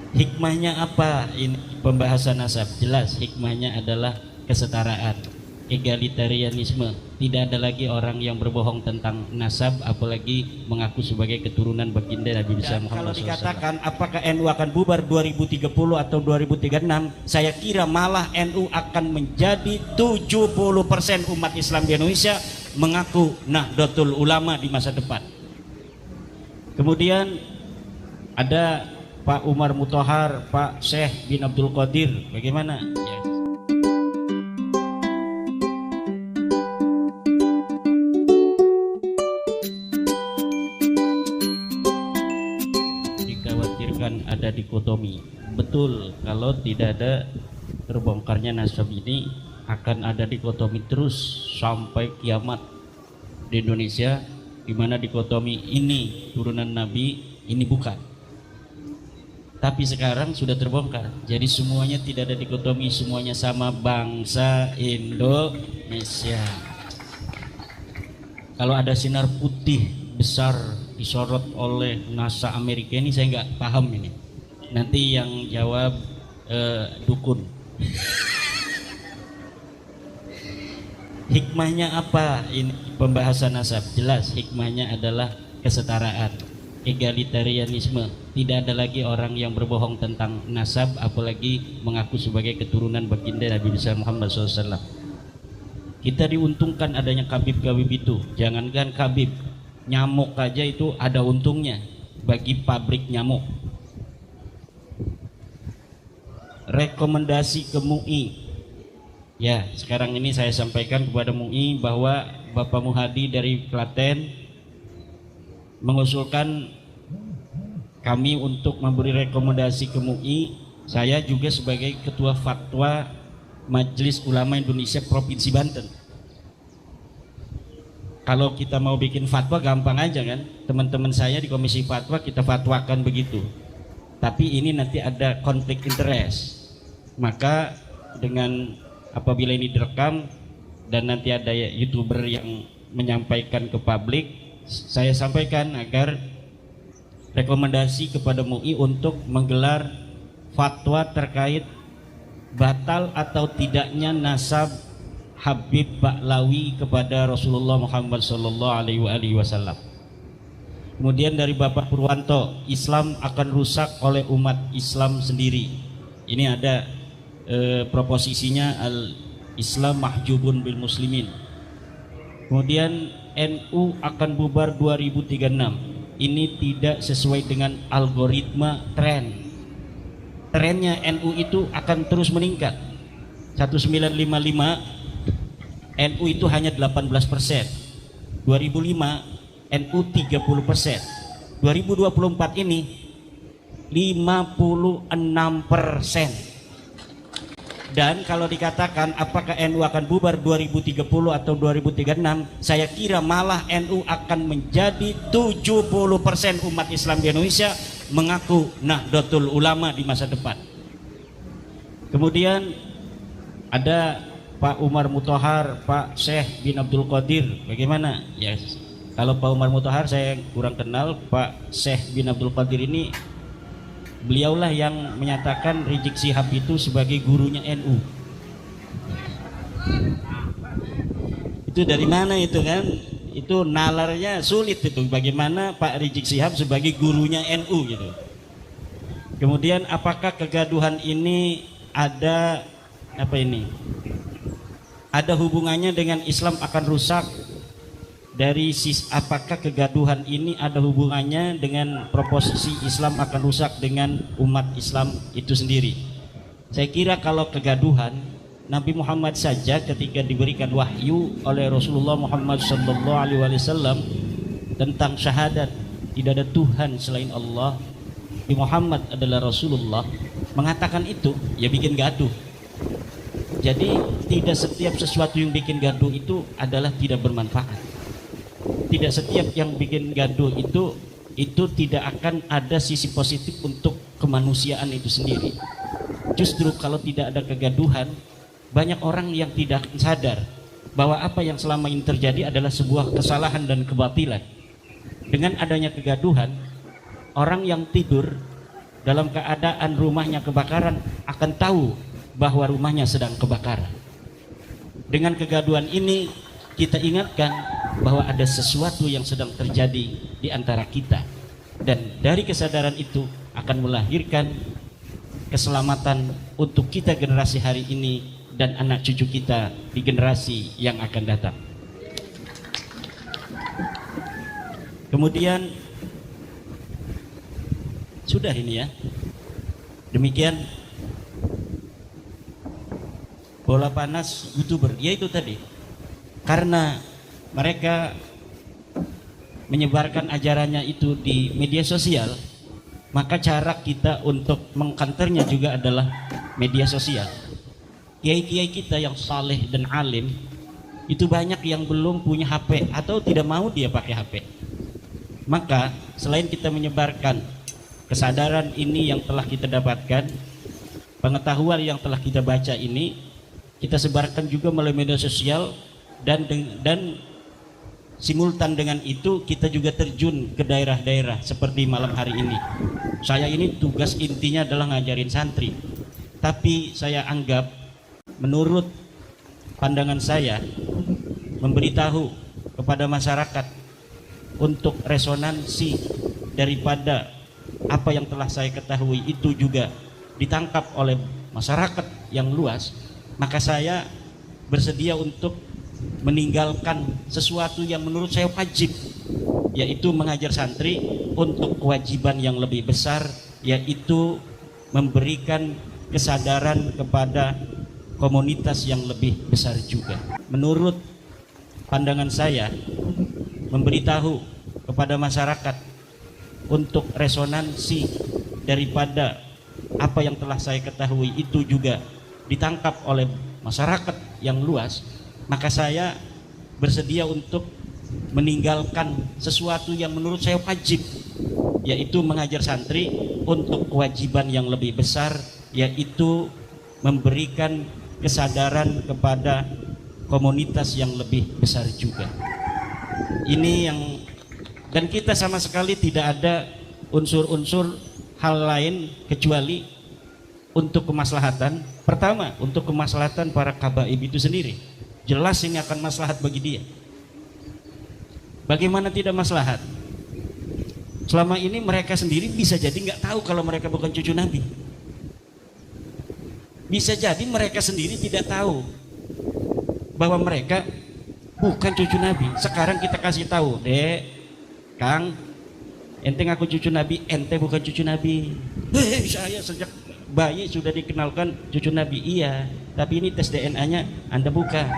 Hikmahnya apa ini pembahasan nasab? Jelas hikmahnya adalah kesetaraan, egalitarianisme. Tidak ada lagi orang yang berbohong tentang nasab, apalagi mengaku sebagai keturunan baginda Nabi besar Muhammad SAW. Kalau dikatakan apakah NU akan bubar 2030 atau 2036, saya kira malah NU akan menjadi 70% umat Islam di Indonesia mengaku Nahdlatul Ulama di masa depan. Kemudian ada Pak Umar Mutahar, Pak Syekh bin Abdul Qadir, bagaimana? Ya. Dikhawatirkan ada dikotomi. Betul, kalau tidak ada terbongkarnya nasab ini akan ada dikotomi terus sampai kiamat di Indonesia, di mana dikotomi ini turunan Nabi, ini bukan. Tapi sekarang sudah terbongkar, jadi semuanya tidak ada dikotomi, semuanya sama, bangsa Indonesia. Kalau ada sinar putih besar disorot oleh NASA Amerika ini, saya nggak paham ini. Nanti yang jawab dukun. Hikmahnya apa ini pembahasan nasab? Jelas hikmahnya adalah kesetaraan, egalitarianisme. Tidak ada lagi orang yang berbohong tentang nasab, apalagi mengaku sebagai keturunan baginda Nabi besar Muhammad SAW. Kita diuntungkan adanya kabib-kabib itu. Jangankan kabib, nyamuk aja itu ada untungnya bagi pabrik nyamuk. Rekomendasi ke MUI. Ya, sekarang ini saya sampaikan kepada MUI bahwa Bapak Muhadi dari Klaten mengusulkan kami untuk memberi rekomendasi ke MUI. Saya juga sebagai Ketua Fatwa Majelis Ulama Indonesia Provinsi Banten. Kalau kita mau bikin fatwa gampang aja kan, teman-teman saya di Komisi Fatwa kita fatwakan begitu. Tapi ini nanti ada konflik interest. Maka dengan apabila ini direkam dan nanti ada YouTuber yang menyampaikan ke publik, saya sampaikan agar rekomendasi kepada MUI untuk menggelar fatwa terkait batal atau tidaknya nasab Habib Ba'lawi kepada Rasulullah Muhammad sallallahu alaihi wasallam. Kemudian dari Bapak Purwanto, Islam akan rusak oleh umat Islam sendiri. Ini ada proposisinya al-Islam mahjubun bil muslimin. Kemudian NU akan bubar 2036. Ini tidak sesuai dengan algoritma tren. Trennya NU itu akan terus meningkat. 1955 NU itu hanya 18%. 2005 NU 30%. 2024 ini 56%. Dan kalau dikatakan apakah NU akan bubar 2030 atau 2036, saya kira malah NU akan menjadi 70% umat Islam di Indonesia mengaku Nahdlatul Ulama di masa depan. Kemudian ada Pak Umar Mutahar, Pak Syekh bin Abdul Qadir, bagaimana? Ya, kalau Pak Umar Mutahar saya kurang kenal. Pak Syekh bin Abdul Qadir ini beliaulah yang menyatakan Rizik Syihab itu sebagai gurunya NU. Itu dari mana itu kan? Itu nalarnya sulit itu. Bagaimana Pak Rizik Syihab sebagai gurunya NU gitu. Kemudian apakah kegaduhan ini ada apa ini? Ada hubungannya dengan Islam akan rusak? Dari apakah kegaduhan ini ada hubungannya dengan proposisi Islam akan rusak dengan umat Islam itu sendiri? Saya kira kalau kegaduhan, Nabi Muhammad saja ketika diberikan wahyu oleh Rasulullah Muhammad SAW tentang syahadat tidak ada Tuhan selain Allah, Nabi Muhammad adalah Rasulullah, mengatakan itu ya bikin gaduh. Jadi tidak setiap sesuatu yang bikin gaduh itu adalah tidak bermanfaat. Tidak setiap yang bikin gaduh itu tidak akan ada sisi positif untuk kemanusiaan itu sendiri. Justru kalau tidak ada kegaduhan, banyak orang yang tidak sadar bahwa apa yang selama ini terjadi adalah sebuah kesalahan dan kebatilan. Dengan adanya kegaduhan, orang yang tidur dalam keadaan rumahnya kebakaran akan tahu bahwa rumahnya sedang kebakaran. Dengan kegaduhan ini kita ingatkan bahwa ada sesuatu yang sedang terjadi di antara kita, dan dari kesadaran itu akan melahirkan keselamatan untuk kita generasi hari ini dan anak cucu kita di generasi yang akan datang. Kemudian sudah ini ya, demikian bola panas YouTuber, yaitu tadi karena mereka menyebarkan ajarannya itu di media sosial, maka cara kita untuk mengkanternya juga adalah media sosial. Kiai-kiai kita yang saleh dan alim itu banyak yang belum punya HP atau tidak mau dia pakai HP. Maka selain kita menyebarkan kesadaran ini yang telah kita dapatkan, pengetahuan yang telah kita baca ini, kita sebarkan juga melalui media sosial, dan simultan dengan itu kita juga terjun ke daerah-daerah seperti malam hari ini. Saya ini tugas intinya adalah ngajarin santri, tapi saya anggap menurut pandangan saya memberitahu kepada masyarakat untuk resonansi daripada apa yang telah saya ketahui itu juga ditangkap oleh masyarakat yang luas, maka saya bersedia untuk meninggalkan sesuatu yang menurut saya wajib, yaitu mengajar santri untuk kewajiban yang lebih besar, yaitu memberikan kesadaran kepada komunitas yang lebih besar juga. Menurut pandangan saya memberitahu kepada masyarakat untuk resonansi daripada apa yang telah saya ketahui itu juga ditangkap oleh masyarakat yang luas, maka saya bersedia untuk meninggalkan sesuatu yang menurut saya wajib, yaitu mengajar santri untuk kewajiban yang lebih besar, yaitu memberikan kesadaran kepada komunitas yang lebih besar juga. Ini yang, dan kita sama sekali tidak ada unsur-unsur hal lain kecuali untuk kemaslahatan. Pertama, untuk kemaslahatan para kabaib itu sendiri. Jelas ini akan maslahat bagi dia. Bagaimana tidak maslahat? Selama ini mereka sendiri bisa jadi nggak tahu kalau mereka bukan cucu Nabi. Bisa jadi mereka sendiri tidak tahu bahwa mereka bukan cucu Nabi. Sekarang kita kasih tahu, Dek, Kang, ente ngaku cucu Nabi, ente bukan cucu Nabi. Saya sejak bayi sudah dikenalkan cucu Nabi. Iya, tapi ini tes DNA-nya Anda buka.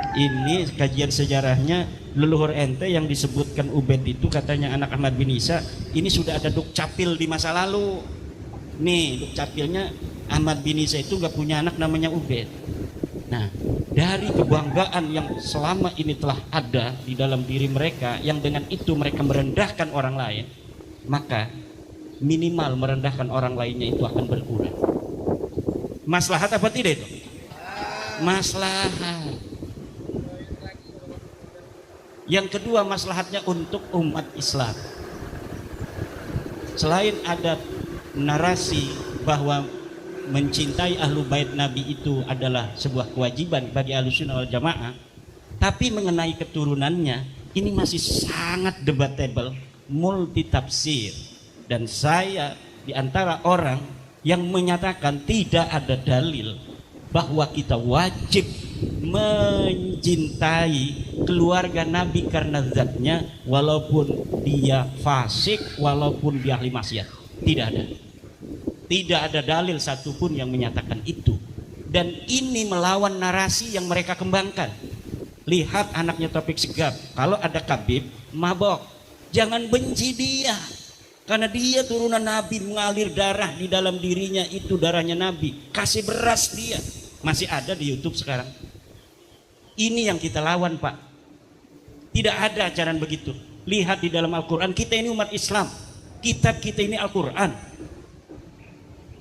Ini kajian sejarahnya leluhur ente yang disebutkan Ubed itu katanya anak Ahmad bin Isa. Ini sudah ada dukcapil di masa lalu. Nih dukcapilnya Ahmad bin Isa itu gak punya anak namanya Ubed. Nah, dari kebanggaan yang selama ini telah ada di dalam diri mereka, yang dengan itu mereka merendahkan orang lain, maka minimal merendahkan orang lainnya itu akan berkurang. Maslahat apa tidak itu? Maslahat. Yang kedua, maslahatnya untuk umat Islam. Selain ada narasi bahwa mencintai ahlu bait Nabi itu adalah sebuah kewajiban bagi Ahlussunnah wal Jamaah, tapi mengenai keturunannya ini masih sangat debatable, multi tafsir, dan saya di antara orang yang menyatakan tidak ada dalil bahwa kita wajib mencintai keluarga Nabi karena zatnya, walaupun dia fasik, walaupun dia ahli maksiat. Tidak ada. Tidak ada dalil satupun yang menyatakan itu. Dan ini melawan narasi yang mereka kembangkan. Lihat anaknya Taufik Sigap, kalau ada Kabib mabok, jangan benci dia, karena dia turunan Nabi, mengalir darah di dalam dirinya itu darahnya Nabi. Kasih beras dia, masih ada di YouTube sekarang. Ini yang kita lawan, Pak. Tidak ada ajaran begitu. Lihat di dalam Al-Quran, kita ini umat Islam, kitab kita ini Al-Quran.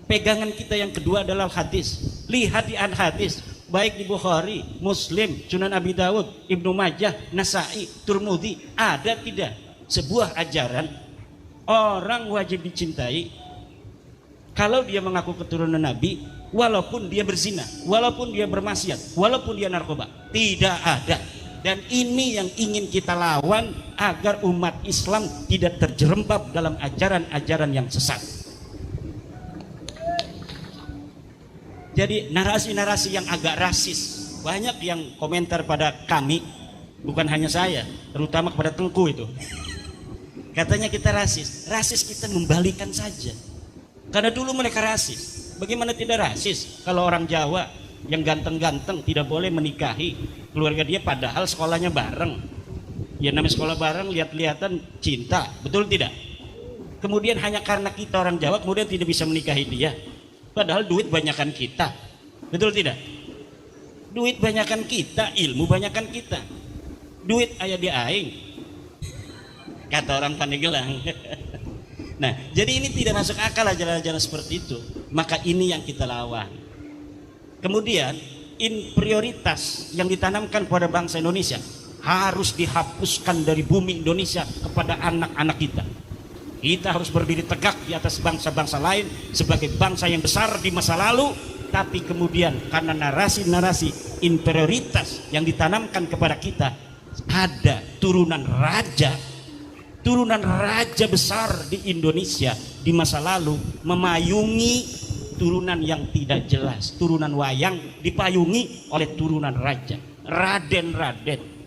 Pegangan kita yang kedua adalah hadis. Lihat di hadis, baik di Bukhari, Muslim, Sunan Abi Dawud, Ibnu Majah, Nasai, Turmudi, ada tidak sebuah ajaran orang wajib dicintai kalau dia mengaku keturunan Nabi, walaupun dia berzina, walaupun dia bermaksiat, walaupun dia narkoba? Tidak ada. Dan ini yang ingin kita lawan agar umat Islam tidak terjerembab dalam ajaran-ajaran yang sesat. Jadi narasi-narasi yang agak rasis, banyak yang komentar pada kami, bukan hanya saya, terutama kepada Tengku itu. Katanya kita rasis. Rasis kita membalikan saja. Karena dulu mereka rasis. Bagaimana tidak rasis kalau orang Jawa yang ganteng-ganteng tidak boleh menikahi keluarga dia padahal sekolahnya bareng. Ya namanya sekolah bareng, lihat-lihatan cinta, betul tidak? Kemudian hanya karena kita orang Jawa kemudian tidak bisa menikahi dia. Padahal duit banyakan kita, betul tidak? Duit banyakan kita, ilmu banyakan kita. Duit ayah di aing, kata orang Pandeglang. Nah, jadi ini tidak masuk akal ajaran-ajaran seperti itu. Maka ini yang kita lawan. Kemudian prioritas yang ditanamkan pada bangsa Indonesia harus dihapuskan dari bumi Indonesia kepada anak-anak kita. Kita harus berdiri tegak di atas bangsa-bangsa lain sebagai bangsa yang besar di masa lalu, tapi kemudian karena narasi-narasi inferioritas yang ditanamkan kepada kita, ada turunan raja besar di Indonesia di masa lalu memayungi turunan yang tidak jelas, turunan wayang dipayungi oleh turunan raja, raden-raden.